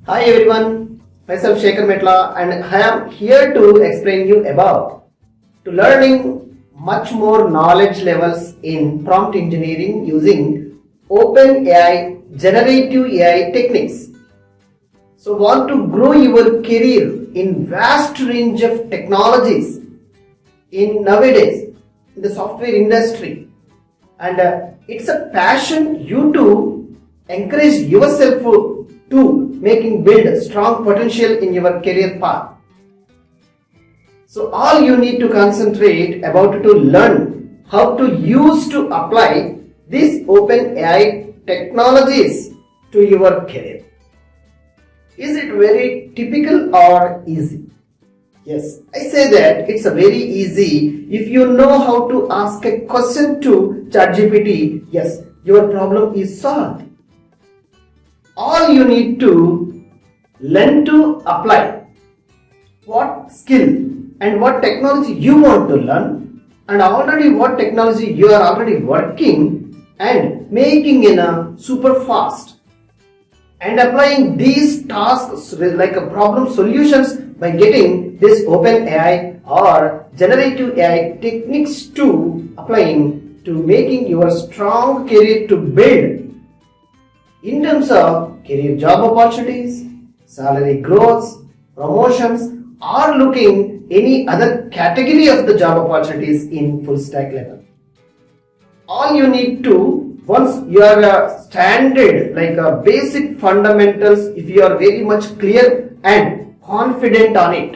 Hi everyone, myself Sekhar Metla and I am here to explain you about to learning much more knowledge levels in prompt engineering using open AI, generative AI techniques. So want to grow your career in vast range of technologies in nowadays in the software industry, and it's a passion you to encourage yourself to making build strong potential in your career path. So all you need to concentrate about to learn how to use to apply these open AI technologies to your career. Is it very typical or easy? Yes, I say that it's a very easy if you know how to ask a question to ChatGPT. Yes, your problem is solved. All you need to learn to apply what skill and what technology you want to learn, and already what technology you are already working and making in a super fast, and applying these tasks like a problem solutions by getting this open AI or generative AI techniques to applying to making your strong career to build in terms of career job opportunities, salary growths, promotions, or looking any other category of the job opportunities in full stack level. All you need to, once you are standard like a basic fundamentals, if you are very much clear and confident on it,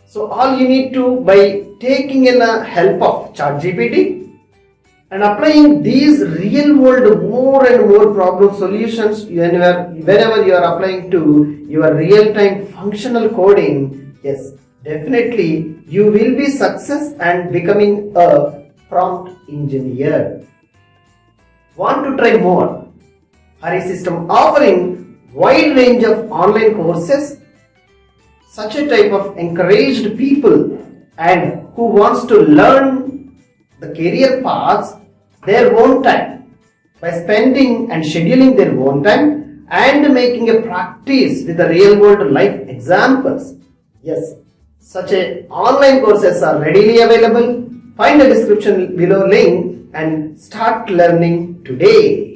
so all you need to, by taking in a help of ChatGPT and applying these real world more and more problem solutions whenever you are applying to your real time functional coding, yes, definitely you will be success and becoming a prompt engineer. Want to try more? Harisystems offering wide range of online courses, such a type of encouraged people and who wants to learn the career paths their own time by spending and scheduling their own time and making a practice with the real world life examples. Yes, such a online courses are readily available. Find the description below link and start learning today.